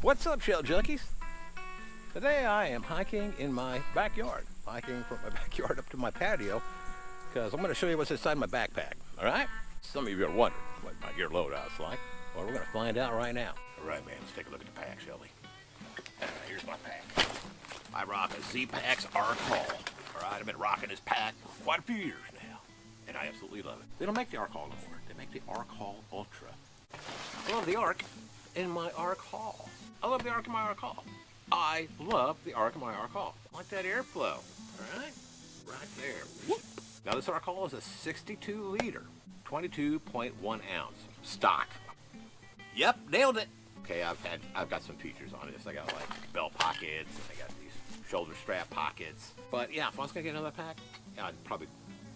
What's up, Shell Junkies? Today I am hiking in my backyard. Hiking from my backyard up to my patio because I'm going to show you what's inside my backpack, alright? Some of you are wondering what my gear loadout's like. Well, we're going to find out right now. Alright, man, let's take a look at the pack, shall we? Here's my pack. I rock a Z-Pack's R-Call. Alright, I've been rocking this pack for quite a few years now, and I absolutely love it. They don't make the R-Call no more. They make the R-Call Ultra. I love the arc in my R-Call. I love the arc in my R-Call. I love the arc in my R-Call. I like that airflow. Alright? Right there. Whoop. Now this R-Call is a 62 liter, 22.1 ounce stock. Yep, nailed it. Okay, I've got some features on this. I got like belt pockets, and I got these shoulder strap pockets. But yeah, if I was gonna get another pack, yeah, I'd probably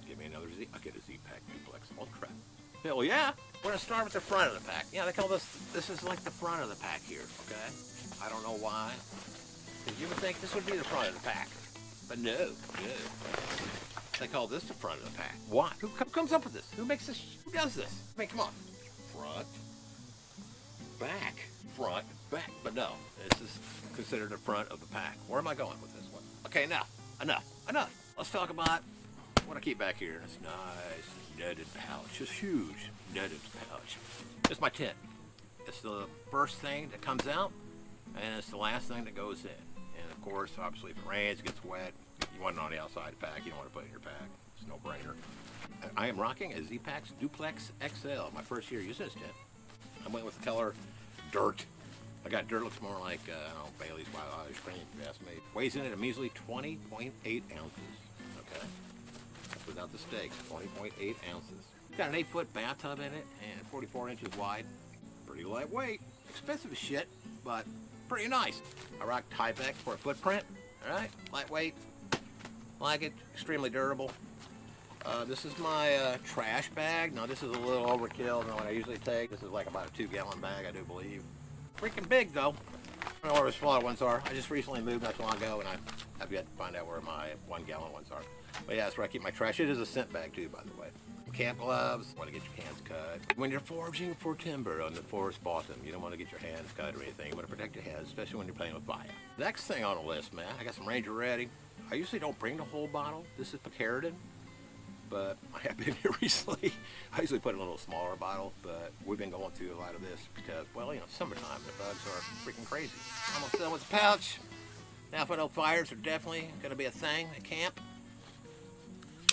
give me another Z. I'll get a Z-Pack Duplex Ultra. Hell yeah! We're gonna start with the front of the pack. Yeah, they call this is like the front of the pack here. Okay, I don't know why. Because you would think this would be the front of the pack, but no. They call this the front of the pack. Why? Who comes up with this? Who makes this? Who does this? I mean, come on. Front, back. But no, this is considered the front of the pack. Where am I going with this one? Okay, now, enough. Let's talk about what I keep back here. This nice netted pouch. It's huge netted pouch. It's my tent. It's the first thing that comes out, and it's the last thing that goes in. And of course, obviously, if it rains, it gets wet, you want it on the outside of the pack. You don't want to put it in your pack. It's a no-brainer. I am rocking a Z-Pack's Duplex XL. My first year using this tent. I went with the color Dirt. I got Dirt. Looks more like Bailey's Wild Irish Cream. If you ask me. Weighs in at a measly 20.8 ounces. Okay. That's without the steaks. 20.8 ounces. Got an 8-foot bathtub in it and 44 inches wide. Pretty lightweight. Expensive as shit, but pretty nice. I rock Tyvek for a footprint. All right, lightweight. Like it. Extremely durable. This is my trash bag. Now this is a little overkill than what I usually take. This is like about a 2-gallon bag, I do believe. Freaking big though. I don't know where the smaller ones are. I just recently moved not too long ago, and I've yet to find out where my 1-gallon ones are. But yeah, that's where I keep my trash. It is a scent bag too, by the way. Camp gloves. Want to get your hands cut. When you're foraging for timber on the forest bottom, you don't want to get your hands cut or anything. You want to protect your hands, especially when you're playing with fire. Next thing on the list, man, I got some Ranger Ready. I usually don't bring the whole bottle. This is Picaridin. But I have been here recently. I usually put in a little smaller bottle, but we've been going through a lot of this because, well, you know, summertime, the bugs are freaking crazy. I'm almost done with the pouch. Now, if I know fires are definitely going to be a thing at camp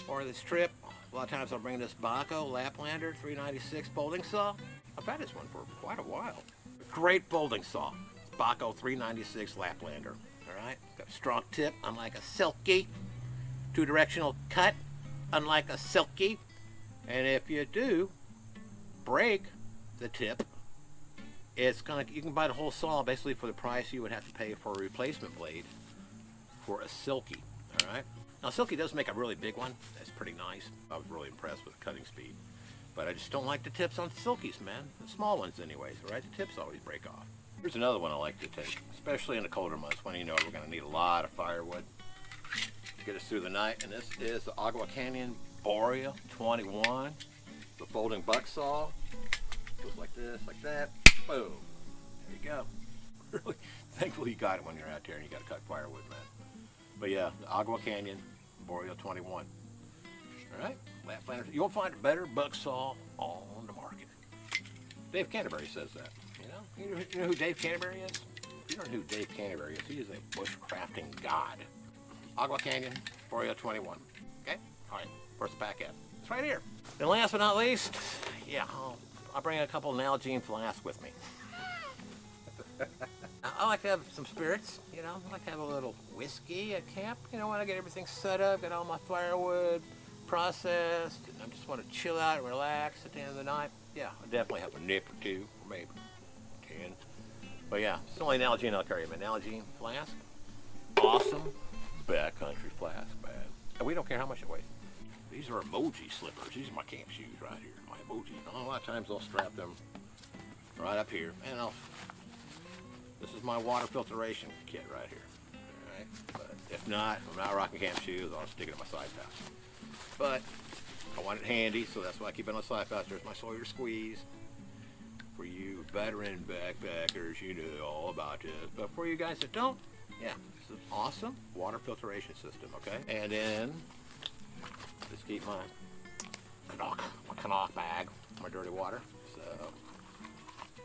or this trip, a lot of times I'll bring this Baco Laplander 396 folding saw. I've had this one for quite a while. A great folding saw. Baco 396 Laplander. All right, got a strong tip, unlike a Silky. 2-directional cut, unlike a Silky. And if you do break the tip, you can buy the whole saw basically for the price you would have to pay for a replacement blade for a Silky. All right. Now Silky does make a really big one. That's pretty nice. I was really impressed with the cutting speed. But I just don't like the tips on Silkies, man. The small ones anyways, right? The tips always break off. Here's another one I like to take, especially in the colder months when you know we're going to need a lot of firewood to get us through the night. And this is the Agua Canyon Boreal 21. The folding buck saw. Goes like this, like that. Boom. There you go. Really thankful you got it when you're out there and you got to cut firewood, man. But yeah, the Agua Canyon Boreal 21. All right, Laplander. You'll find a better buck saw on the market. Dave Canterbury says that. You know who Dave Canterbury is? If you don't know who Dave Canterbury is, he is a bushcrafting god. Agua Canyon Boreal 21. Okay? All right, where's the pack at? It's right here. And last but not least, yeah, I'll bring a couple of Nalgene flasks with me. I like to have some spirits, you know. I like to have a little whiskey at camp, you know, when I get everything set up, get all my firewood processed, and I just want to chill out and relax at the end of the night. Yeah, I definitely have a nip or two, or maybe 10. But yeah, it's the only Nalgene I'll carry. My Nalgene flask, awesome backcountry flask, man. And we don't care how much it weighs. These are emoji slippers. These are my camp shoes right here, my emoji. A lot of times I'll strap them right up here, and this is my water filtration kit right here. All right, but if not, if I'm not rocking camp shoes, I'll stick it in my side pouch. But I want it handy, so that's why I keep it on the side pouch. There's my Sawyer squeeze. For you veteran backpackers, you know all about this. But for you guys that don't, yeah, it's an awesome water filtration system, okay? And then, just keep my Canuck bag, my dirty water. So,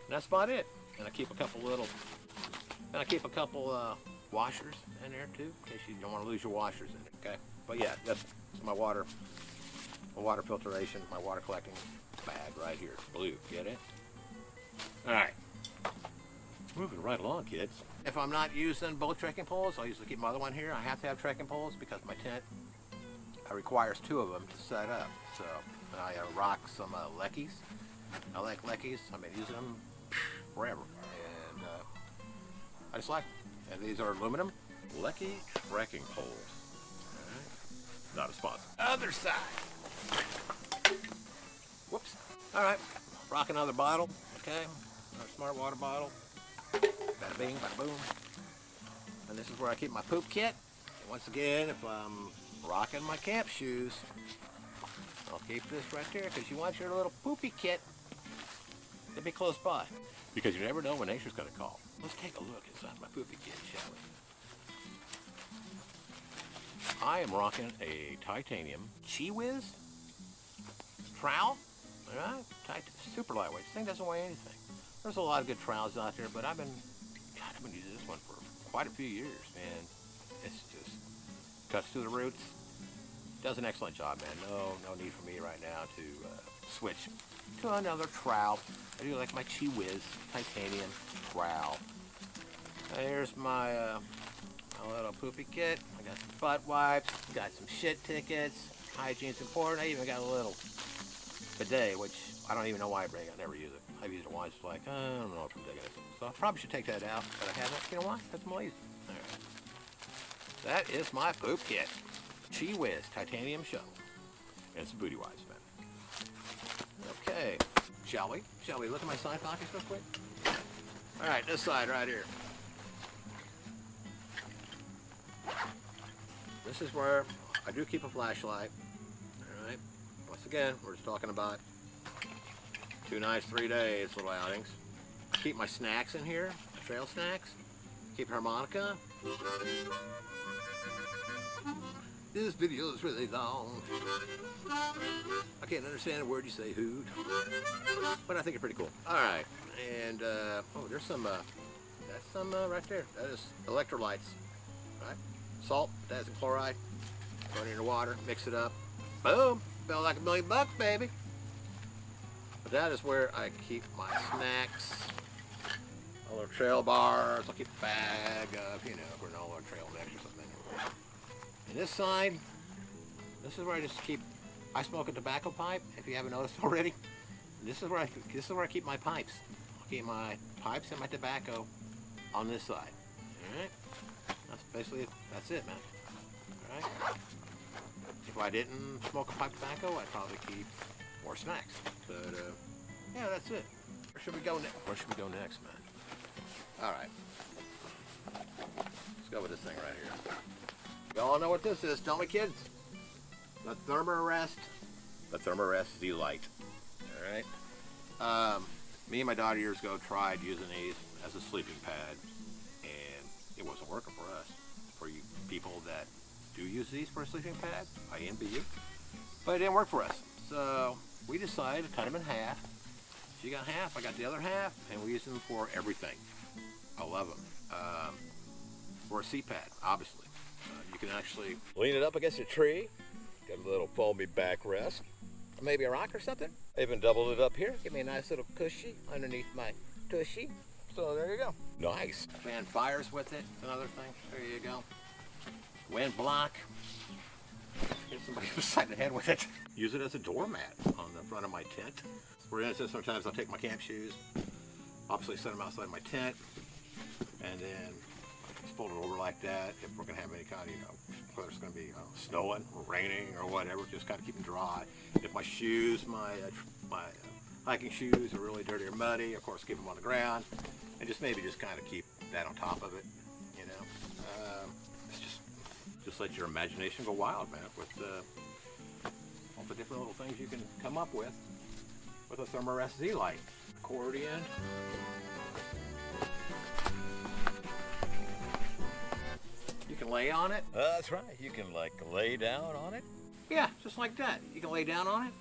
that's about it. And I keep a couple washers in there too, in case you don't want to lose your washers in it, okay? But yeah, that's my water filtration, my water collecting bag right here, blue, get it? All right, moving right along, kids. If I'm not using both trekking poles, I'll usually keep my other one here. I have to have trekking poles because my tent requires 2 of them to set up. So I rock some Leckies. I like Leckies. I've been using them forever, and I just like them. And these are aluminum Lecky trekking poles. All right. Not a sponsor. Other side. Whoops. All right. Rock another bottle. Okay. Another smart water bottle. Bada bing, bada boom. And this is where I keep my poop kit. And once again, if I'm rocking my camp shoes, I'll keep this right there because you want your little poopy kit to be close by. Because you never know when nature's going to call. Let's take a look inside my poopy kit, shall we? I am rocking a titanium Chi-Whiz trowel. All right? Super lightweight. This thing doesn't weigh anything. There's a lot of good trowels out there, but I've been using this one for quite a few years, man. It's just cuts through the roots. Does an excellent job, man. No need for me right now to switch to another trowel. I do like my Chi-Whiz titanium trowel. Here's my little poopy kit. I got some butt wipes, got some shit tickets. Hygiene's important. I even got a little bidet, which I don't even know why I bring it. I never use it. I've used it once, like, I don't know if I'm digging it. So I probably should take that out, but I haven't. You know why? Because I'm lazy. All right. That is my poop kit. Chi-Whiz titanium shovel. And it's booty wipes, man. Okay. Shall we look at my side pockets real quick? All right, this side right here. This is where I do keep a flashlight. All right. Once again, we're just talking about 2 nights, 3 days, little outings. Keep my snacks in here, trail snacks. Keep harmonica. This video is really long. I can't understand a word you say, Hoot. But I think it's pretty cool. All right, and there's some. That's some right there. That is electrolytes, right? Salt, potassium chloride. Throw it in the water, mix it up. Boom! Felt like $1 million, baby. But that is where I keep my snacks. A little trail bars. I'll keep a bag of, granola or trail mix or something. And this side, this is where I just keep. I smoke a tobacco pipe. If you haven't noticed already, this is where I keep my pipes. I'll keep my pipes and my tobacco on this side. All right. That's it, man. All right. If I didn't smoke a pipe tobacco, I'd probably keep more snacks. But yeah, that's it. Where should we go next? Man? All right. Let's go with this thing right here. You all know what this is, don't we, kids? The Thermarest Z-Lite. All right. Me and my daughter years ago tried using these as a sleeping pad, and it wasn't working for us. For you people that do use these for a sleeping pad, I envy you. But it didn't work for us, so we decided to cut them in half. She got half, I got the other half, and we use them for everything. I love them. For a seat pad, obviously. You can actually lean it up against a tree, get a little foamy backrest, maybe a rock or something. I even doubled it up here, give me a nice little cushy underneath my tushy. So there you go. Nice. Fan fires with it, another thing. There you go. Wind block. Hit somebody upside the head with it. Use it as a doormat on the front of my tent. For instance, sometimes I'll take my camp shoes, obviously set them outside my tent, and then just fold it over like that. If we're gonna have any kind of, whether it's gonna be snowing or raining or whatever, just kind of keep them dry. If my shoes, my hiking shoes are really dirty or muddy, of course keep them on the ground, and just maybe kind of keep that on top of it, It's just let your imagination go wild, man, with all the different little things you can come up with a Thermarest Z-Lite. Of accordion. You can lay on it. That's right. You can like lay down on it. Yeah, just like that. You can lay down on it.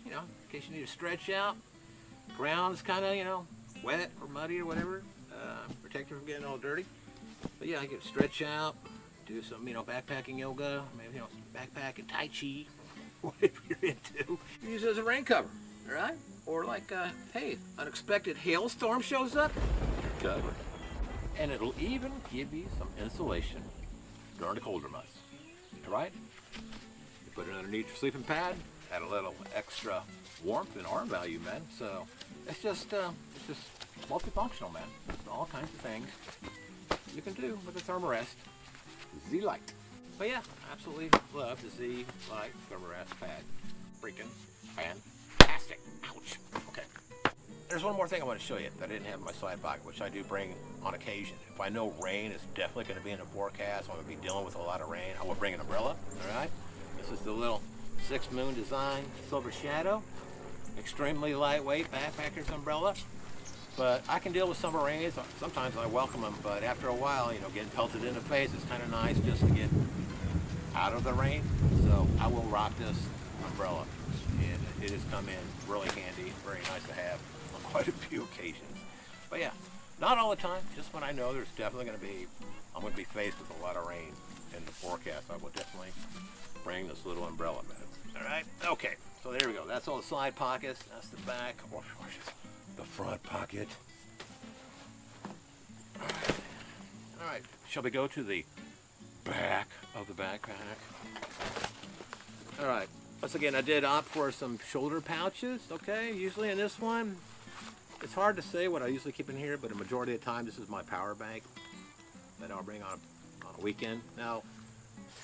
You know, in case you need to stretch out. Ground's kind of, you know, wet or muddy or whatever. Protect you from getting all dirty. But yeah, you can stretch out, do some, you know, backpacking yoga, maybe, you know, backpacking Tai Chi, whatever you're into. Use it as a rain cover, all right? Or like, hey, unexpected hailstorm shows up, you're covered. And it'll even give you some insulation during the colder months, all right? You put it underneath your sleeping pad, add a little extra warmth and arm value, man. So it's just multifunctional, man. There's all kinds of things you can do with the Thermarest Z-Lite. But yeah, absolutely love the Z-Lite Thermarest pad. Freaking fantastic. Ouch. Okay. There's one more thing I want to show you that I didn't have in my side pocket, which I do bring on occasion. If I know rain is definitely going to be in the forecast, I'm going to be dealing with a lot of rain, I will bring an umbrella, all right? This is the little 6 Moon Design Silver Shadow. Extremely lightweight backpacker's umbrella. But I can deal with summer rains. Sometimes I welcome them, but after a while, you know, getting pelted in the face, it's kind of nice just to get out of the rain. So I will rock this umbrella, and it has come in really handy, very nice to have on quite a few occasions. But yeah, not all the time, just when I know there's definitely going to be, I'm going to be faced with a lot of rain in the forecast, I will definitely bring this little umbrella, man. All right, okay, so there we go. That's all the side pockets. That's the back, or the front pocket. All right, shall we go to the back of the backpack? All right, once again, I did opt for some shoulder pouches, okay? Usually in this one, it's hard to say what I usually keep in here, but a majority of the time, this is my power bank that I'll bring on a weekend. Now,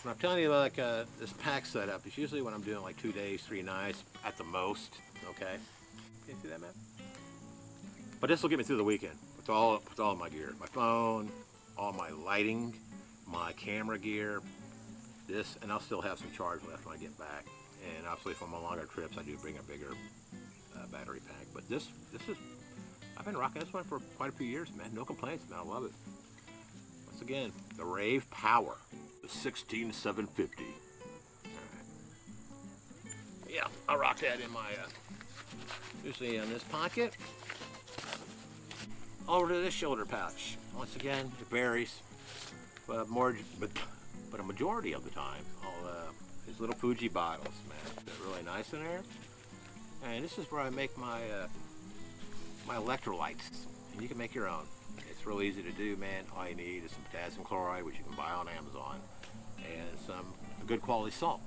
when I'm telling you like this pack setup, it's usually when I'm doing like 2 days, 3 nights at the most, okay? Can you see that, man? But this will get me through the weekend with all of my gear. My phone, all my lighting, my camera gear, this, and I'll still have some charge left when I get back. And obviously if I'm on longer trips, I do bring a bigger battery pack. But this is, I've been rocking this one for quite a few years, man. No complaints, man. I love it. Once again, the Rave Power, the 16750. All right. Yeah, I rock that in my, usually in this pocket. Over to this shoulder pouch. Once again, it varies, but a majority of the time, all these little Fuji bottles, man. They're really nice in there. And this is where I make my my electrolytes, and you can make your own. It's real easy to do, man. All you need is some potassium chloride, which you can buy on Amazon, and some good quality salt.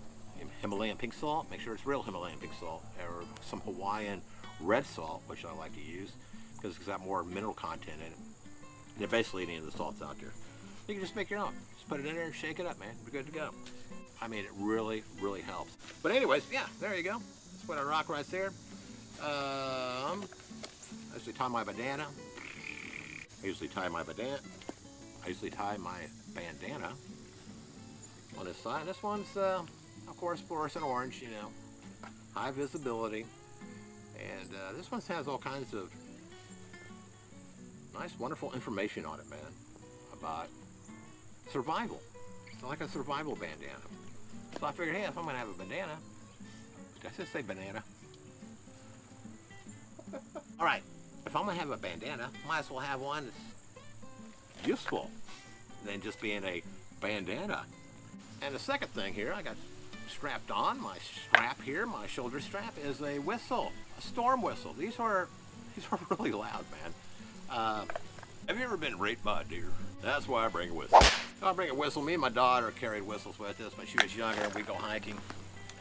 Himalayan pink salt. Make sure it's real Himalayan pink salt, or some Hawaiian red salt, which I like to use, because it's got more mineral content in it. And they're basically any of the salts out there. You can just make your own. Just put it in there and shake it up, man. We're good to go. I mean, it really, really helps. But anyways, yeah, there you go. That's what I rock right there. I usually tie my bandana. I usually tie my bandana on this side. This one's, of course, fluorescent orange, you know, high visibility. And this one has all kinds of nice, wonderful information on it, man, about survival. It's like a survival bandana. So I figured, hey, if I'm going to have a bandana, did I just say banana? All right, if I'm going to have a bandana, might as well have one that's useful than just being a bandana. And the second thing here, I got strapped on, my strap here, my shoulder strap, is a whistle, a storm whistle. These are really loud, man. Have you ever been raped by a deer? That's why I bring a whistle. I bring a whistle. Me and my daughter carried whistles with us when she was younger, and we go hiking,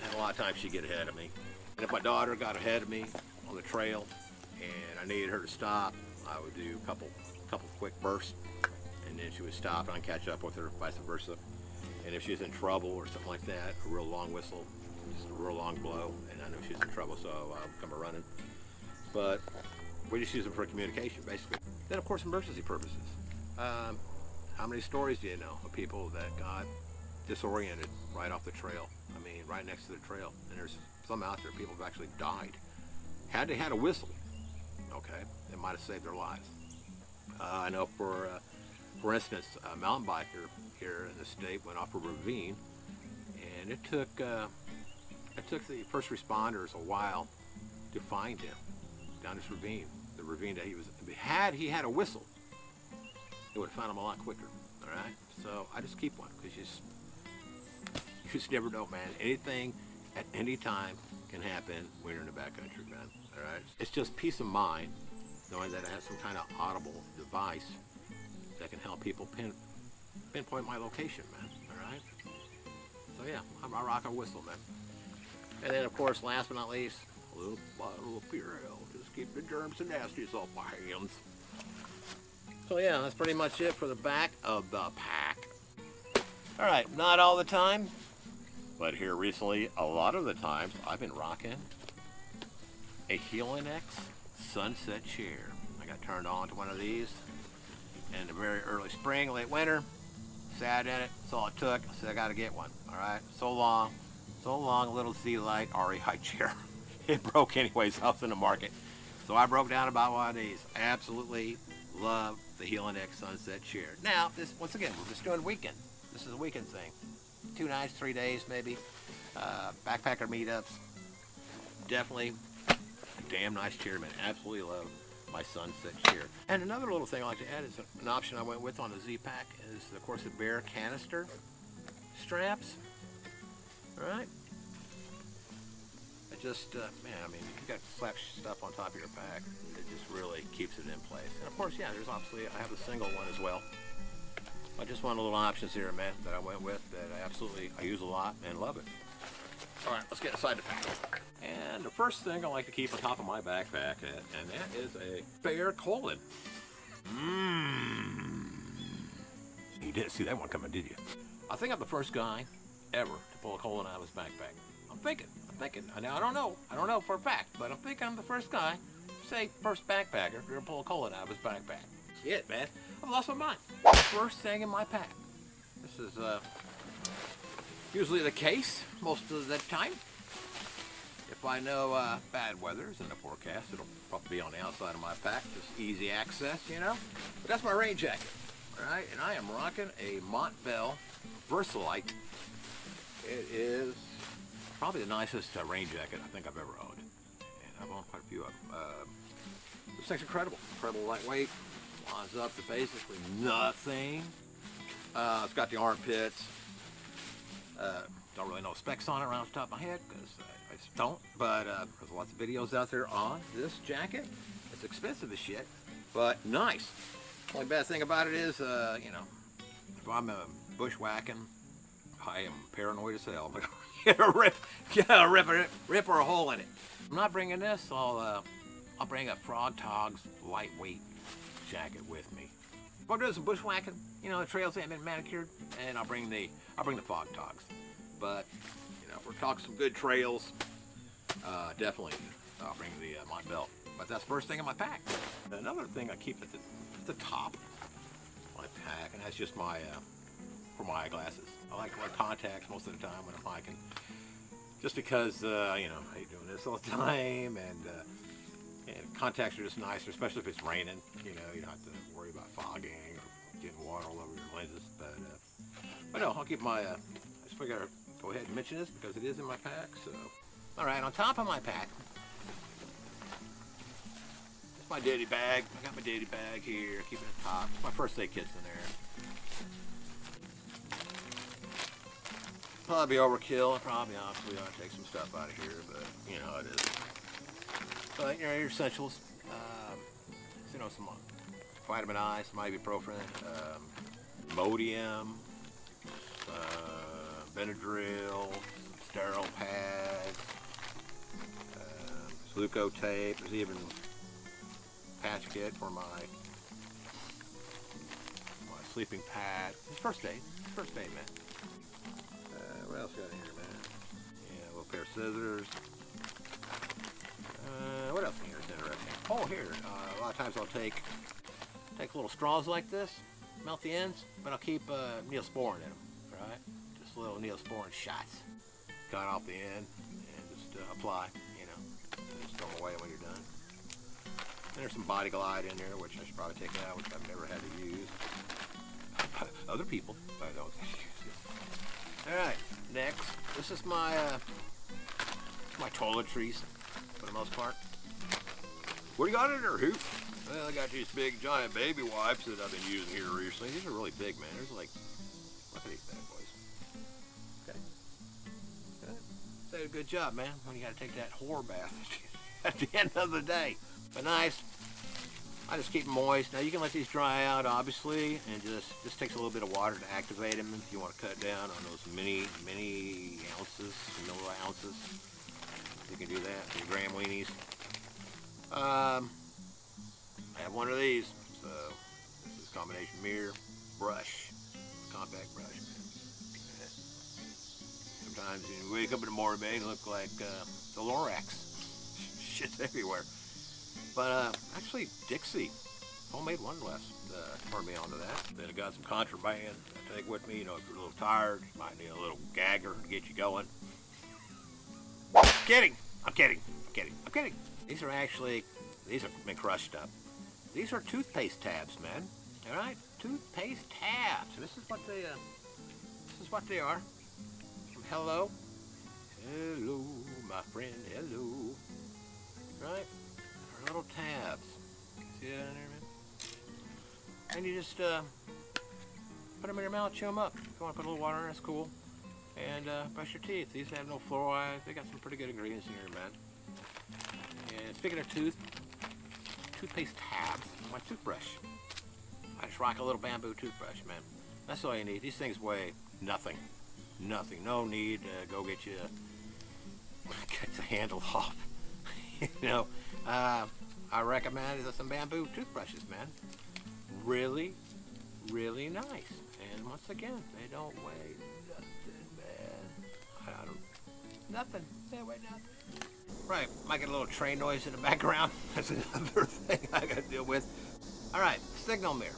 and a lot of times she'd get ahead of me. And if my daughter got ahead of me on the trail and I needed her to stop, I would do a couple quick bursts, and then she would stop and I'd catch up with her, vice versa. And if she's in trouble or something like that, a real long whistle, just a real long blow, and I know she's in trouble, so I'll come running. But we just use them for communication, basically. Then, of course, emergency purposes. How many stories do you know of people that got disoriented right off the trail? I mean, right next to the trail. And there's some out there, people have actually died. Had they had a whistle, okay, it might have saved their lives. I know for instance, a mountain biker here in the state went off a ravine, and it took the first responders a while to find him down this ravine. The ravine that he had a whistle, it would have found him a lot quicker. All right, so I just keep one because you just never know, man. Anything at any time can happen when you're in the backcountry, man. All right, it's just peace of mind knowing that I have some kind of audible device that can help people pinpoint my location, man. All right. So yeah, I rock a whistle, man. And then, of course, last but not least, a little bottle of Purell. Just keep the germs and nasties off my hands. So yeah, that's pretty much it for the back of the pack. All right, not all the time, but here recently, a lot of the times, I've been rocking a Helix sunset chair. I got turned on to one of these in the very early spring, late winter. Sat in it, that's all it took. I said I gotta get one. All right, so long, little Z-Lite REI chair. It broke anyways, I was in the market. So I broke down about one of these. I absolutely love the Helix sunset chair. Now, once again, we're just doing weekends. This is a weekend thing. 2 nights, 3 days maybe. Backpacker meetups. Definitely a damn nice chair, man. Absolutely love my sunset chair. And another little thing I like to add is an option I went with on the Z-Pack is, of course, the bare canister straps. All right. It just, man, I mean, you got to slap stuff on top of your pack. It just really keeps it in place. And of course, yeah, there's obviously, I have a single one as well. I just want a little options here, man, that I went with that I use a lot and love it. All right, let's get inside the pack. And the first thing I like to keep on top of my backpack, and that is a bear colon. You didn't see that one coming, did you? I think I'm the first guy ever to pull a colon out of his backpack. I'm thinking. Now, I don't know for a fact, but I'm thinking I'm the first guy, say first backpacker, to pull a colon out of his backpack. Shit, man, I've lost my mind. First thing in my pack. This is usually the case most of the time. If I know bad weather's in the forecast, it'll probably be on the outside of my pack, just easy access, you know. But that's my rain jacket, all right? And I am rocking a Montbell Versalite. It is probably the nicest rain jacket I think I've ever owned. And I've owned quite a few of them. This thing's incredible lightweight, lines up to basically nothing. It's got the armpits. Don't really know specs on it right off the top of my head because I just don't, but there's lots of videos out there on this jacket. It's expensive as shit, but nice. Only bad thing about it is, you know, if I'm bushwhacking, I am paranoid as hell. Get a rip or a hole in it. I'm not bringing this. I'll bring a Frog Togs lightweight jacket with me. If I'm doing some bushwhacking, you know, the trails haven't been manicured, and I'll bring the Frog Togs. But you know, if we're talking some good trails, definitely I'll bring the Montbell. But that's the first thing in my pack. Another thing I keep at the top of my pack, and that's just my for my eyeglasses. I like to wear contacts most of the time when I'm hiking, just because you know, I hate doing this all the time, and contacts are just nicer, especially if it's raining. You know, you don't have to worry about fogging or getting water all over your lenses. But no, I'll keep my. I just figured I'd go ahead and mention this because it is in my pack. So, all right, on top of my pack, it's my daddy bag. I got my daddy bag here. Keep it at the top. My first aid kit's in there. Probably overkill. Probably obviously ought to take some stuff out of here, but you know how it is. But you know, your essentials. You know, some vitamin I, some ibuprofen, Imodium, Benadryl, sterile pads, Sluco tape. There's even a patch kit for my sleeping pad. It's first aid, man. What else got in here, man? Yeah, a little pair of scissors. What else in here is interesting? Oh, here. A lot of times I'll take little straws like this, melt the ends, but I'll keep Neosporin in them, right? Just little Neosporin shots. Cut off the end and just apply, you know. And just throw them away when you're done. And there's some Body Glide in there, which I should probably take out, which I've never had to use. Other people, I don't use it. All right, next, this is my toiletries for the most part. What do you got in there, Hoot? Well, I got these big giant baby wipes that I've been using here recently. These are really big, man. There's like, look at these bad boys. Okay. They did a good job, man, when you got to take that whore bath at the end of the day. But nice. I just keep them moist. Now you can let these dry out, obviously, and just takes a little bit of water to activate them if you want to cut down on those mini ounces, milliounces. You can do that. The gram weenies. I have one of these. So this is a combination mirror, brush, compact brush. Sometimes you wake up in the morning, man, you look like the Lorax. Shit's everywhere. But actually, Dixie, homemade one less, turned me onto that. Then I got some contraband I take with me. You know, if you're a little tired, you might need a little gagger to get you going. I'm kidding. These have been crushed up. These are toothpaste tabs, man. All right, toothpaste tabs. This is what they are. Hello, my friend. Hello. Right. Little tabs. See that in there, man? And you just put them in your mouth, chew them up. If you want to put a little water in, that's cool. And brush your teeth. These have no fluoride. They got some pretty good ingredients in here, man. And speaking of toothpaste tabs, my toothbrush. I just rock a little bamboo toothbrush, man. That's all you need. These things weigh nothing. Nothing. No need to go get the handle off. You know, I recommend some bamboo toothbrushes, man. Really, really nice. And once again, they don't weigh nothing, man. Nothing. They weigh nothing. Right, might get a little train noise in the background. That's another thing I gotta deal with. All right, signal mirror.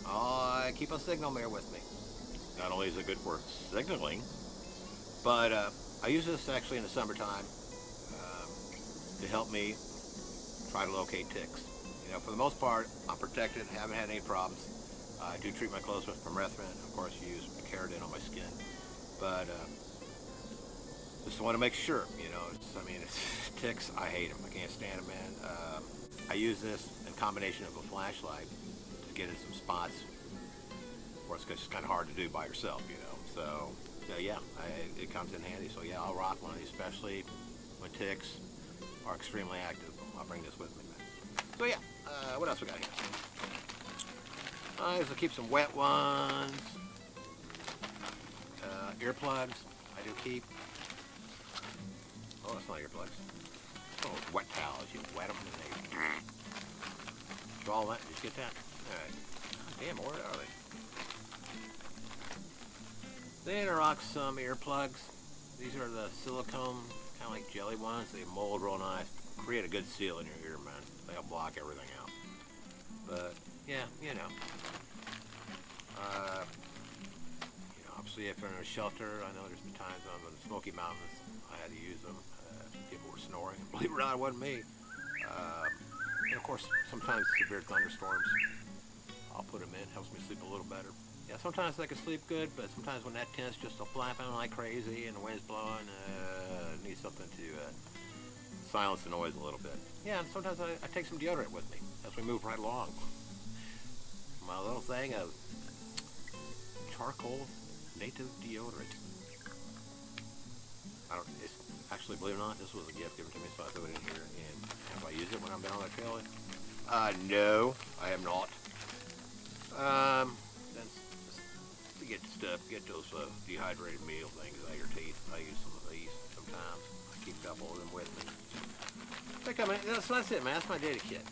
I keep a signal mirror with me. Not only is it good for signaling, but I use this actually in the summertime to help me try to locate ticks. You know, for the most part, I'm protected, haven't had any problems. I do treat my clothes with permethrin. Of course, use keratin on my skin. But just want to make sure, you know, ticks, I hate them. I can't stand them, man. I use this in combination of a flashlight to get in some spots where it's just kind of hard to do by yourself, you know. So, yeah, it comes in handy. So, yeah, I'll rock one of these, especially when ticks are extremely active. I'll bring this with me, man. So, yeah, what else we got here? I usually keep some wet ones. Earplugs, I do keep. Oh, it's not earplugs. Oh, wet towels. You wet them and they draw that. Did you get that? Alright. Damn, where are they? Then I rock some earplugs. These are the silicone, kind of like jelly ones. They mold real nice. Create a good seal in your ear, man. They'll block everything out. But, yeah, you know. Obviously, if you're in a shelter, I know there's been times on the Smoky Mountains I had to use them. People were snoring. Believe it or not, it wasn't me. And of course, sometimes severe thunderstorms, I'll put them in. Helps me sleep a little better. Yeah, sometimes I can sleep good, but sometimes when that tent's just flapping like crazy and the wind's blowing, I need something to silence the noise a little bit. Yeah, and sometimes I take some deodorant with me as we move right along. My little thing of charcoal native deodorant. It's actually, believe it or not, this was a gift given to me, so I threw it in here. And have I used it when I'm down on the trail? No, I have not. Then to get those dehydrated meal things out of your teeth. I use some of these sometimes. I keep a couple of them with me. They come in. That's it, man. That's my data kit.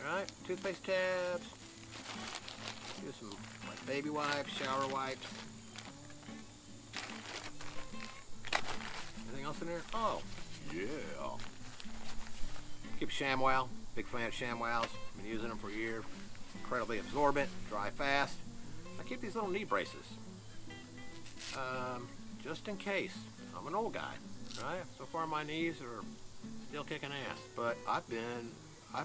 All right, toothpaste tabs. Do some like baby wipes, shower wipes. Anything else in there? Oh, yeah. Keep ShamWow. Big fan of ShamWows. Been using them for years. Incredibly absorbent, dry fast. I keep these little knee braces. Just in case. I'm an old guy, right? So far my knees are still kicking ass. But I've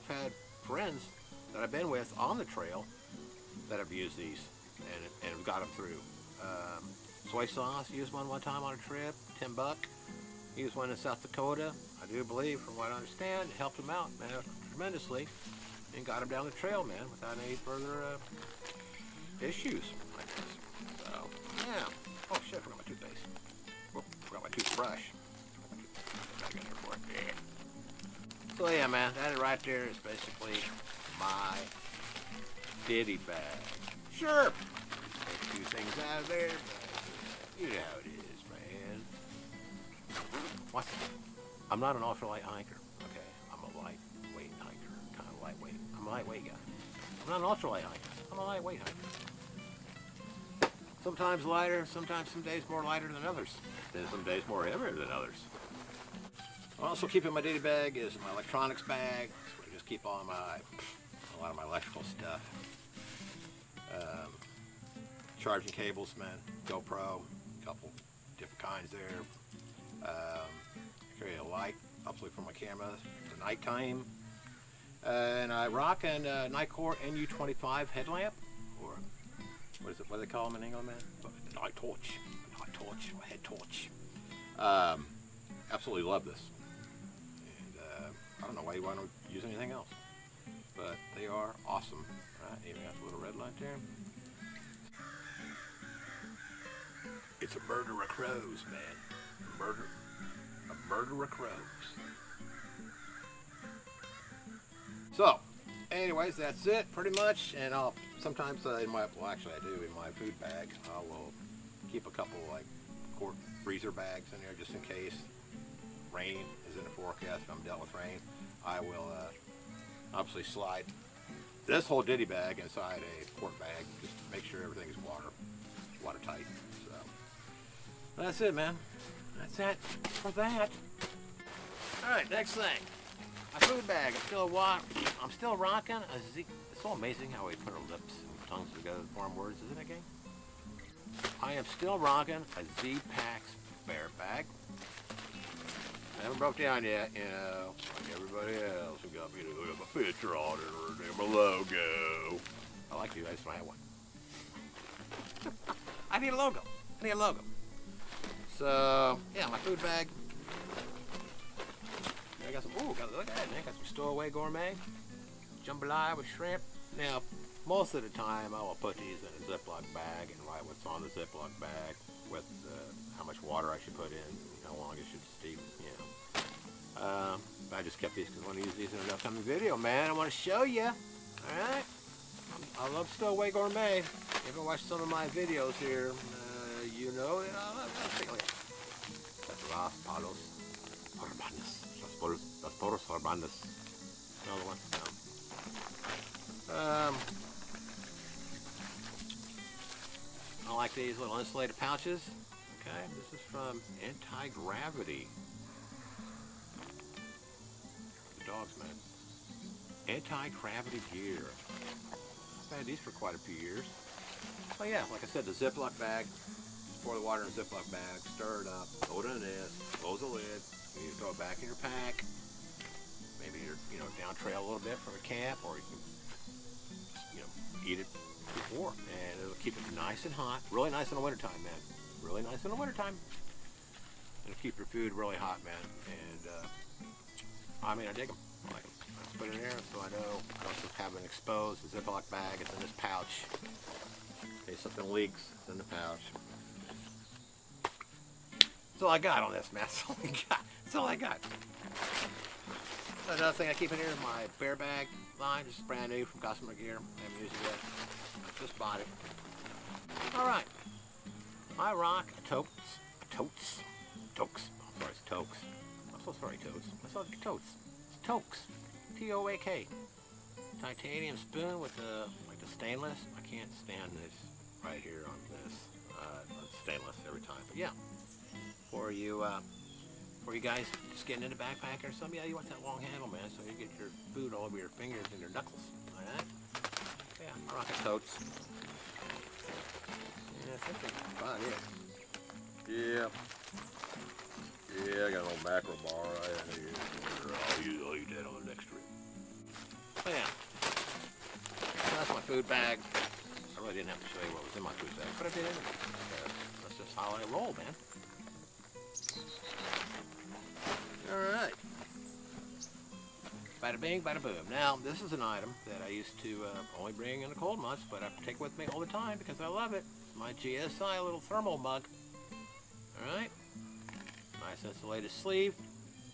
had friends that I've been with on the trail that have used these and have got them through. Soy sauce, used one time on a trip, $10. Used one in South Dakota. I do believe, from what I understand, it helped them out, man, tremendously, and got them down the trail, man, without any further issues like this. So, yeah. Oh shit, I forgot my toothpaste. Whoop, forgot my toothbrush. Yeah. So yeah, man, that right there is basically my ditty bag. Sure, take a few things out of there, but you know how it is, man. What's it? I'm not an ultralight hiker, okay? I'm a lightweight hiker, kind of lightweight. I'm a lightweight guy. I'm not an ultralight hiker. I'm a lightweight hiker. Sometimes lighter, sometimes some days more lighter than others. Then some days more heavier than others. I also keep in my ditty bag is my electronics bag. So I just keep all a lot of my electrical stuff. Charging cables, man. GoPro, a couple different kinds there. Carry a light, obviously for my camera, for nighttime. And I rock a Nikkor NU25 headlamp, or what do they call them in England, man? Night torch, or head torch. Absolutely love this. And I don't know why you want to use anything else, but they are awesome. Right? Even got the little red light there. It's a murder of crows, man. A murder of crows. So, anyways, that's it pretty much. And I'll sometimes in my, well, actually I do in my food bag. I will keep a couple like quart freezer bags in there just in case rain is in the forecast. If I'm dealt with rain, I will obviously slide this whole ditty bag inside a quart bag just to make sure everything is watertight. So that's it, man. That's it for that. All right, next thing. My food bag. I'm still rocking a Z. It's so amazing how we put our lips and tongues together to form words, isn't it, gang? I am still rocking a Z-Pack bear bag. I haven't broke down yet, you know, like everybody else. We got me to have a picture on it or my logo. I like you. I just don't have one. I need a logo. So yeah, my food bag. I got some. Ooh, look at that, man! Got some stowaway gourmet jambalaya with shrimp. Now, most of the time, I will put these in a Ziploc bag and write what's on the Ziploc bag with how much water I should put in, how long it should steep. You know. But I just kept these because I want to use these in an upcoming video, man. I want to show you. All right. I love stowaway gourmet. If you ever watched some of my videos here, you know that I love that. That's Las Palos Hermanas. Las Palos Hermanas. Another one. I like these little insulated pouches. Okay, this is from Anti-Gravity. The dogs, man. Anti-Gravity gear. I've had these for quite a few years. Oh yeah, like I said, the Ziploc bag. Pour the water in a Ziploc bag, stir it up, throw it in this, close the lid. You throw it back in your pack. Maybe you're down trail a little bit from a camp, or you can eat it before, and it'll keep it nice and hot. Really nice in the wintertime, man. Really nice in the wintertime. It'll keep your food really hot, man. And I mean, I dig them. I like them. I just put it in there so I know I don't just have it exposed. The Ziploc bag is in this pouch. In case something leaks, it's in the pouch. That's all I got on this, man. That's all I got. Another thing I keep in here is my bear bag line. This is brand new from Customer Gear. I haven't used it yet. Just bought it. All right. I rock a totes. I'm sorry, it's toques. I'm so sorry, totes. I saw totes. It's toques. T-O-A-K. Titanium spoon with the stainless. I can't stand this right here on this. Stainless every time. But yeah. For you guys just getting into backpack or something, yeah, you want that long handle, man, so you get your food all over your fingers and your knuckles. All right? Yeah, I rock a totes. Yeah, I think that's about it. Yeah, I got a little macro bar. I'll use that on the next trip. So yeah, so that's my food bag. I really didn't have to show you what was in my food bag, but I did. That's just how I roll, man. Alright. Bada bing, bada boom. Now, this is an item that I used to only bring in the cold months, but I take with me all the time because I love it. My GSI little thermal mug. Alright. Nice insulated sleeve.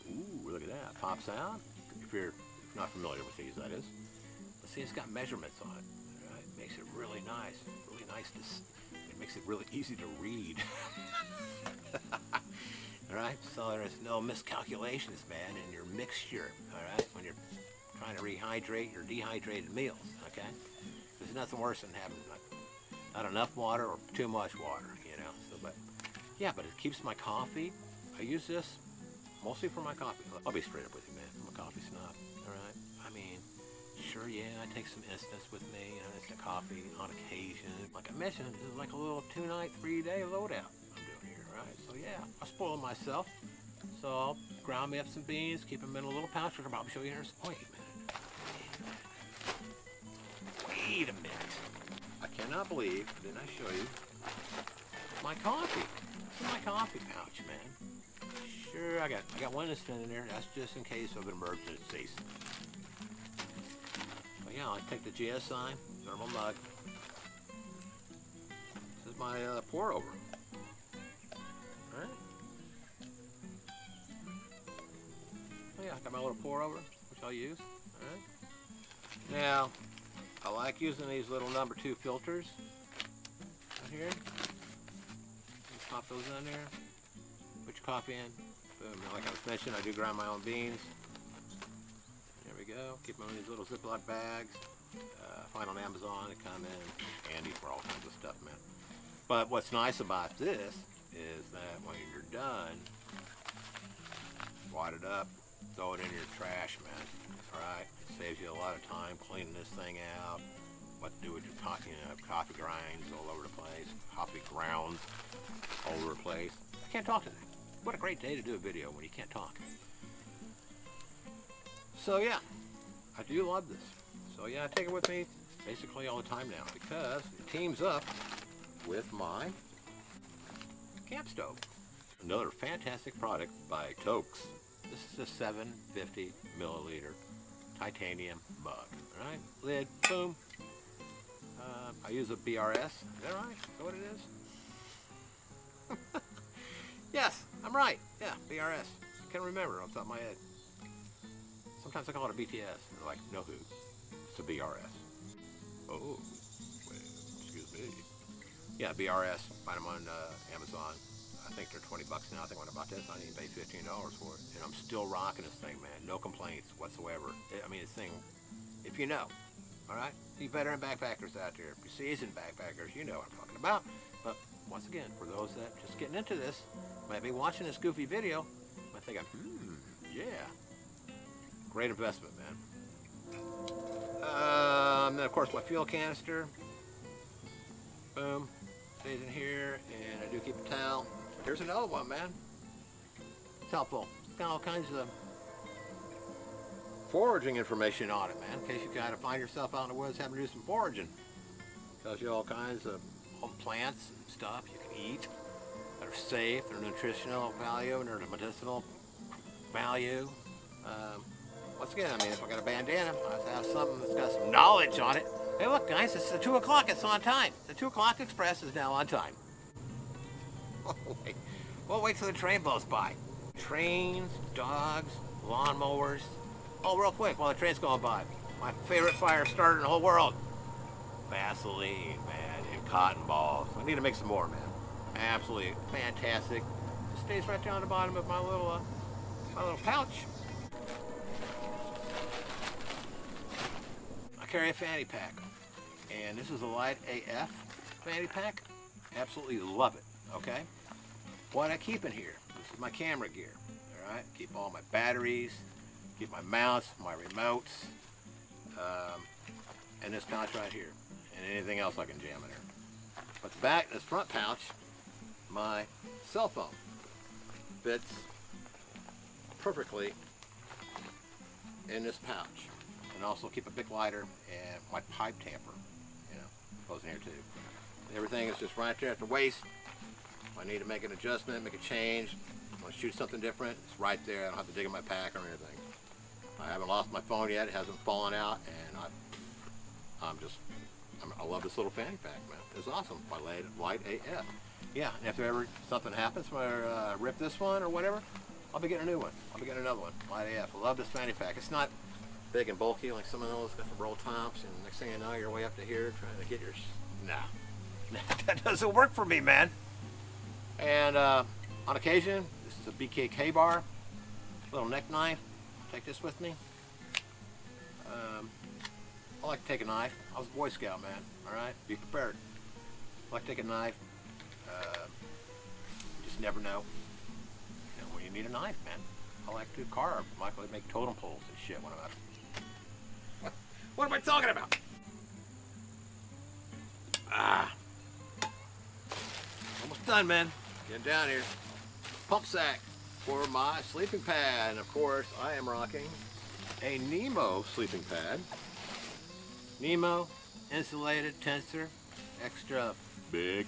Ooh, look at that. Pops out. If you're not familiar with these, that is. But see, it's got measurements on it. Alright. Makes it really nice. Really nice to... It makes it really easy to read. Alright, so there's no miscalculations, man, in your mixture, alright, when you're trying to rehydrate your dehydrated meals, okay? There's nothing worse than having not enough water or too much water, you know, so, but, yeah, but it keeps my coffee. I use this mostly for my coffee. I'll be straight up with you, man, I'm a coffee snob, alright? I mean, sure, yeah, I take some instants with me, you know, instant coffee on occasion. Like I mentioned, this is like a little 2-night, 3-day loadout. So yeah, I spoil myself. So I'll ground me up some beans, keep them in a little pouch. I'll probably show you here. Wait a minute. Wait a minute. I cannot believe, didn't I show you my coffee? This is my coffee pouch, man. Sure, I got one instant in there. That's just in case of emergencies. But yeah, I take the GSI thermal mug. This is my pour over. Alright. Oh yeah, I got my little pour over, which I'll use. Alright. Now, I like using these little number 2 filters right here. Just pop those in there. Put your coffee in. Boom. Now, like I was mentioning, I do grind my own beans. There we go. Keep them in these little Ziploc bags. Find on Amazon. They come in handy for all kinds of stuff, man. But what's nice about this is that when you're done, wad it up, throw it in your trash, man. Alright? It saves you a lot of time cleaning this thing out. What to do with your coffee, coffee grinds all over the place, coffee grounds all over the place. I can't talk today. What a great day to do a video when you can't talk. So yeah, I do love this. So yeah, I take it with me basically all the time now because it teams up with my camp stove. Another fantastic product by Tokes. This is a 750 milliliter titanium mug. Alright, lid, boom. I use a BRS. Is that right? Is that what it is? Yes, I'm right. Yeah, BRS. I can't remember off the top of my head. Sometimes I call it a BTS. They're like, no Hoot. It's a BRS. Oh, wait, excuse me. Yeah, BRS. Find them on Amazon. I think they're 20 bucks now. I think when I bought this, I didn't pay $15 for it. And I'm still rocking this thing, man. No complaints whatsoever. I mean, this thing, if you know, all right? You veteran backpackers out there, you seasoned backpackers, you know what I'm talking about. But once again, for those that just getting into this, might be watching this goofy video, might think, yeah. Great investment, man. Then, of course, my fuel canister. Boom. Stays in here, and I do keep a towel. Here's another one, man. It's helpful. It's got all kinds of foraging information on it, man, in case you gotta find yourself out in the woods having to do some foraging. Tells you all kinds of plants and stuff you can eat that are safe, they're nutritional value, and they're medicinal value. Once again, I mean, if I got a bandana, I have to have something that's got some knowledge on it. Hey, look, guys, it's the 2 o'clock. It's on time. The 2 o'clock express is now on time. Oh, wait. We'll wait till the train blows by. Trains, dogs, lawnmowers. Oh, real quick, while the train's going by. My favorite fire starter in the whole world. Vaseline, man, and cotton balls. I need to make some more, man. Absolutely fantastic. It stays right down the bottom of my little pouch. I carry a Fanny Pack, and this is a light AF Fanny Pack. Absolutely love it. Okay. What I keep in here. This is my camera gear. All right. Keep all my batteries. Keep my mounts, my remotes, and this pouch right here, and anything else I can jam in there. But this front pouch, my cell phone fits perfectly in this pouch. and also keep a big lighter and my pipe tamper, goes in here too. Everything is just right there at the waist. If I need to make an adjustment, make a change, want to shoot something different, it's right there. I don't have to dig in my pack or anything. I haven't lost my phone yet. It hasn't fallen out, and I love this little fanny pack, man. It's awesome. My light AF. Yeah, and if ever something happens where I rip this one or whatever, I'll be getting a new one. I'll be getting another one. Light AF. I love this fanny pack. It's not big and bulky like some of those. Got the roll tops, and next thing you know, you're way up to here trying to get yours. Nah, that doesn't work for me, man. And on occasion, this is a BKK bar, little neck knife. Take this with me. I like to take a knife. I was a Boy Scout, man. All right, be prepared. I like to take a knife. You just never know. When you need a knife, man. I like to carve. I like to make totem poles and shit when I'm out. What am I talking about? Almost done, man. Getting down here. Pump sack for my sleeping pad. And of course, I am rocking a Nemo sleeping pad. Nemo, insulated, tensor, extra big.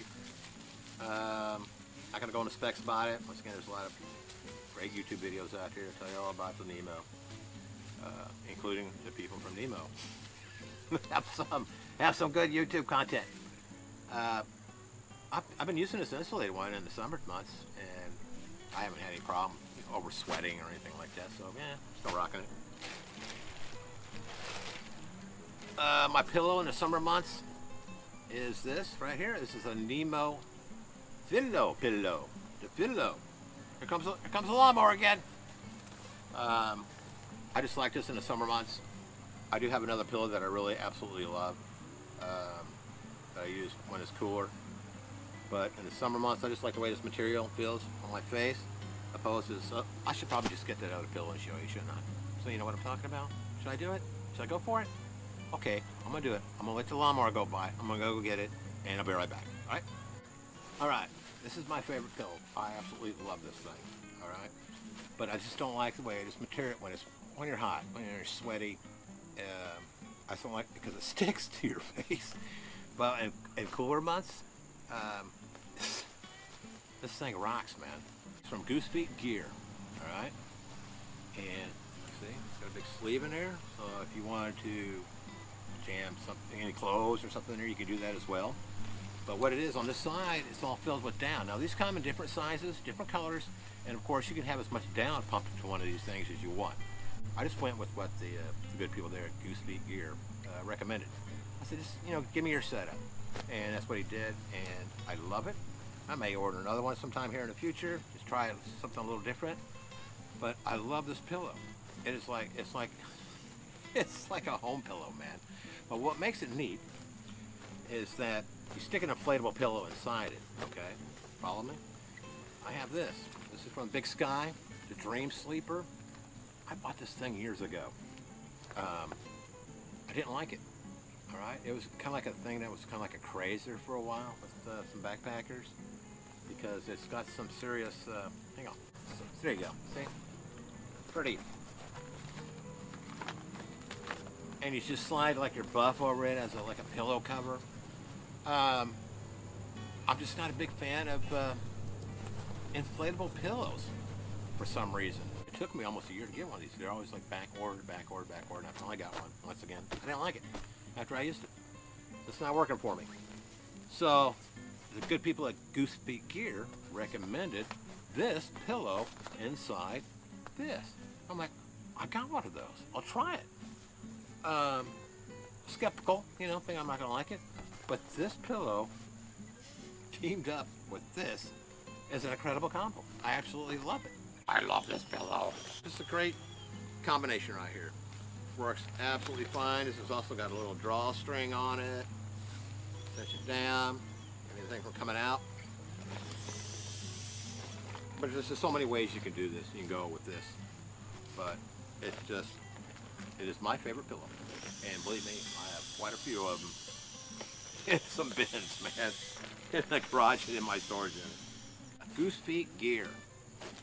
I'm not gonna go into specs about it. Once again, there's a lot of great YouTube videos out here to tell you all about the Nemo, including the people from Nemo. have some good YouTube content. I've been using this insulated one in the summer months, and I haven't had any problem over sweating or anything like that. So yeah, still rocking it. My pillow in the summer months is this right here. This is a Nemo pillow. The pillow. Here comes the lawnmower again. I just like this in the summer months. I do have another pillow that I really absolutely love. That I use when it's cooler. But in the summer months, I just like the way this material feels on my face. Opposed to this, I should probably just get that other pillow and show you, shouldn't I? So you know what I'm talking about? Should I do it? Should I go for it? Okay, I'm gonna do it. I'm gonna let the lawnmower go by. I'm gonna go get it, and I'll be right back. All right? All right. This is my favorite pillow. I absolutely love this thing. All right. But I just don't like the way this material when you're hot, when you're sweaty. I just don't like it because it sticks to your face. But in cooler months, this thing rocks, man. It's from Goose Feet Gear. All right. And see, it's got a big sleeve in there. So if you wanted to jam something, any clothes or something in there, you can do that as well. But what it is on this side, it's all filled with down. Now these come in different sizes, different colors, and of course you can have as much down pumped into one of these things as you want. I just went with what the good people there at Goose Feet Gear recommended. I said, just give me your setup, and that's what he did, and I love it. I may order another one sometime here in the future, just try something a little different. But I love this pillow. It's like a home pillow, man. But what makes it neat is that you stick an inflatable pillow inside it, okay? Follow me? I have this. This is from Big Sky, the Dream Sleeper. I bought this thing years ago. I didn't like it, all right? It was kind of like a thing that was kind of like a crazer for a while with some backpackers because it's got some serious, hang on. So, there you go, see? Pretty. And you just slide like your buff over it as like a pillow cover. I'm just not a big fan of inflatable pillows for some reason. It took me almost a year to get one of these. They're always like back ordered, and I finally got one. Once again, I didn't like it after I used it. It's not working for me. So the good people at Goose Feet Gear recommended this pillow inside this. I'm like, I got one of those. I'll try it. Skeptical, think I'm not gonna like it. But this pillow teamed up with this is an incredible combo. I absolutely love it. I love this pillow. This is a great combination right here. Works absolutely fine. This has also got a little drawstring on it. Sets it down. Anything from coming out. But there's just so many ways you can do this. You can go with this. But it is my favorite pillow. And believe me, I have quite a few of them in some bins, man. In the garage and in my storage unit. Goose Feet Gear.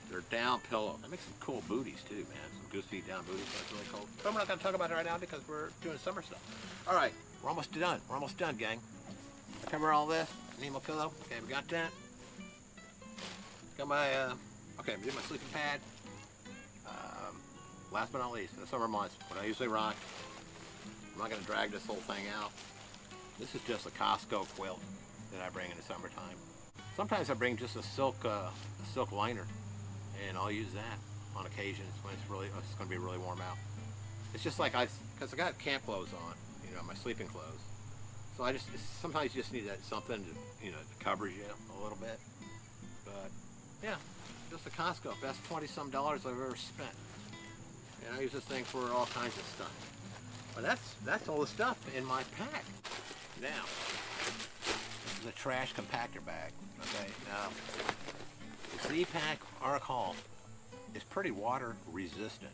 They're down pillow. They make some cool booties too, man. Some goose feet down booties. That's really cool. But we're not gonna talk about it right now because we're doing summer stuff. All right, we're almost done. We're almost done, gang. Cover all this. Need my pillow. Okay, we got that. Got my okay, I'm doing my sleeping pad. Last but not least, in the summer months, when I usually rock, I'm not gonna drag this whole thing out. This is just a Costco quilt that I bring in the summertime. Sometimes I bring just a silk liner, and I'll use that on occasions when it's going to be really warm out. It's just like because I got camp clothes on, you know, my sleeping clothes. So sometimes you just need something to, you know, to cover you a little bit. But yeah, just a Costco, best $20-some I've ever spent. And I use this thing for all kinds of stuff. But that's all the stuff in my pack. Now, this is a trash compactor bag. Okay, now the Z-Pack Arcol is pretty water resistant.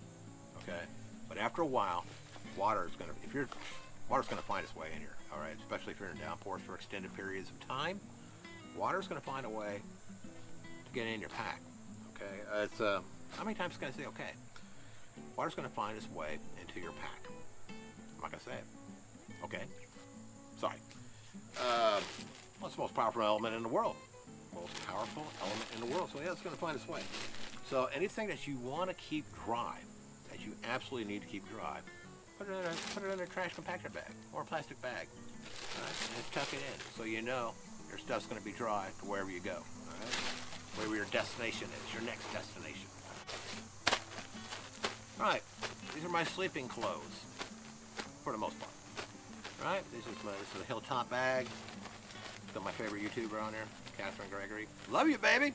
Okay, but after a while, water's gonna find its way in here. All right, especially if you're in downpours for extended periods of time, water's gonna find a way to get in your pack. Okay, it's how many times can I say okay? Water's gonna find its way into your pack. I'm not gonna say it. Okay, sorry. Well, it's the most powerful element in the world. Most powerful element in the world. So yeah, it's going to find its way. So anything that you want to keep dry, that you absolutely need to keep dry, put it in a trash compactor bag or a plastic bag. All right? And just tuck it in so you know your stuff's going to be dry to wherever you go. All right? Wherever your destination is, your next destination. All right, these are my sleeping clothes for the most part. All right, this is a Hilltop bag. Got my favorite YouTuber on there, Catherine Gregory. Love you, baby.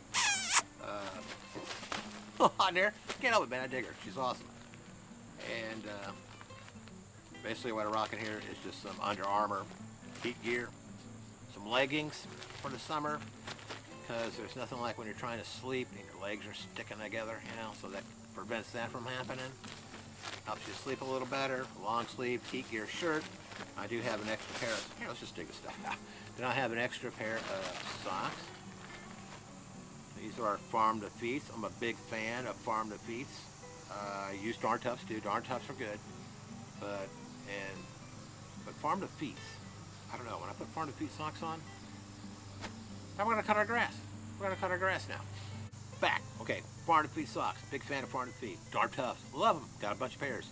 On there, can't help it, man. I dig her. She's awesome. And basically, what I rock in here is just some Under Armour heat gear, some leggings for the summer, because there's nothing like when you're trying to sleep and your legs are sticking together, you know. So that prevents that from happening. Helps you sleep a little better. Long sleeve heat gear shirt. I do have an extra pair of, here, let's just dig this stuff out. Then I have an extra pair of socks. These are Farm to Feast. I'm a big fan of Farm to Feast. I use Darn Toughs too. Darn Toughs are good. But Farm to Feast, I don't know, when I put Farm to Feast socks on, how am I gonna cut our grass? We're gonna cut our grass now. Back, okay, Farm to Feast socks. Big fan of Farm to Feast. Darn Toughs, love them. Got a bunch of pairs.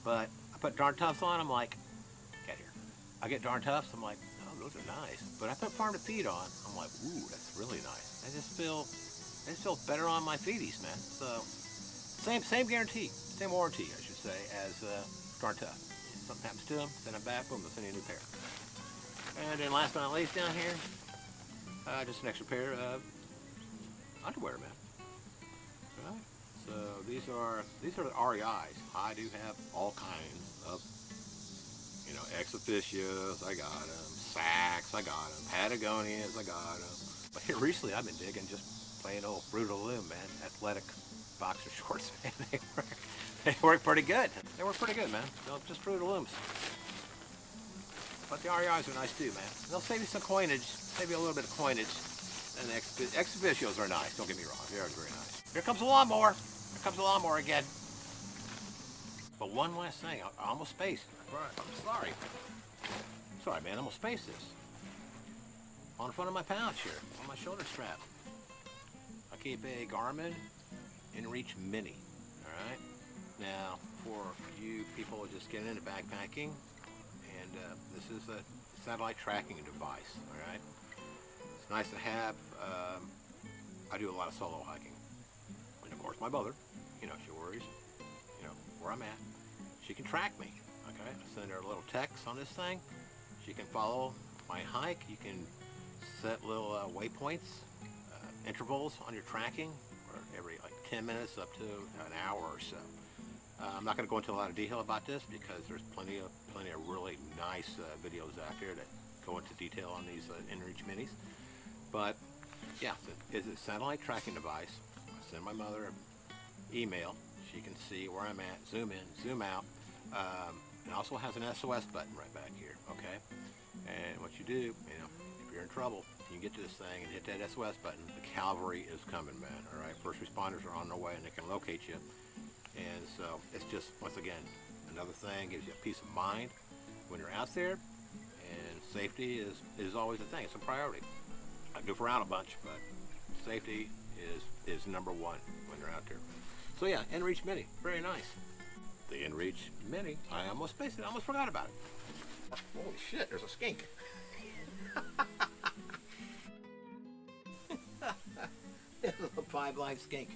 But I put Darn Toughs on, I'm like, get here. I get Darn Toughs, I'm like, oh, those are nice. But I put Farm to Feed on, I'm like, ooh, that's really nice. I just feel better on my feeties, man. So, same guarantee, same warranty, I should say, as Darn Tough. If something happens to them, send them back, boom, they'll send you a new pair. And then last but not least down here, just an extra pair of underwear, man. Right? So these are the REIs. I do have all kinds of, you know, ex officios, I got them, Saks, I got them, Patagonias, I got them. But here recently I've been digging just plain old Fruit of the Loom, man. Athletic boxer shorts, man. They work pretty good. They work pretty good, man. So just Fruit of the Looms. But the REIs are nice too, man. They'll save you some coinage, save you a little bit of coinage. And the ex officios are nice, don't get me wrong. They are very nice. Here comes the lawnmower. Here comes the lawnmower again. But one last thing, I almost spaced. I'm sorry. Sorry, man, I almost spaced this. On the front of my pouch here, on my shoulder strap, I keep a Garmin InReach Mini. All right. Now, for you people just getting into backpacking, and this is a satellite tracking device. All right. It's nice to have. I do a lot of solo hiking, and of course, my mother, you know, she worries, you know, where I'm at. She can track me. Okay. I send her a little text on this thing. She can follow my hike. You can set little waypoints, intervals on your tracking, or every like 10 minutes up to an hour or so. I'm not going to go into a lot of detail about this because there's plenty of really nice videos out there that go into detail on these InReach Minis. But yeah, it's a satellite tracking device. I send my mother an email. She can see where I'm at, zoom in, zoom out. It also has an SOS button right back here. Okay, and what you do, you know, if you're in trouble, you get to this thing and hit that SOS button, the cavalry is coming, man. All right, first responders are on their way and they can locate you. And so it's just, once again, another thing, gives you a peace of mind when you're out there. And safety is always a thing. It's a priority. I goof around a bunch, but safety is number one when you're out there. So yeah, InReach Mini, very nice. The InReach Mini, I almost forgot about it. Holy shit, there's a skink. There's a 5-line skink.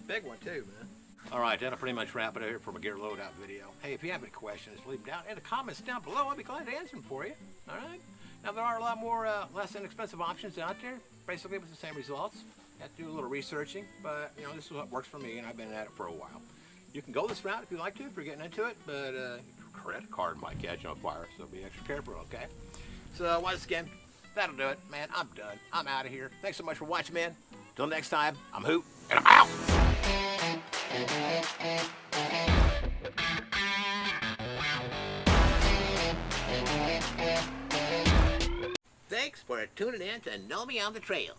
Big one too, man. All right, that'll pretty much wrap it here for my gear loadout video. Hey, if you have any questions, leave them down in the comments down below. I'll be glad to answer them for you. All right. Now there are a lot more less inexpensive options out there, basically with the same results. You have to do a little researching, but you know, this is what works for me, and I've been at it for a while. You can go this route if you like to, if you're getting into it, but your credit card might catch on fire, so be extra careful, okay? So once again, that'll do it, man. I'm done. I'm out of here. Thanks so much for watching, man. Till next time, I'm Hoot, and I'm out. Thanks for tuning in to Know Me on the Trail.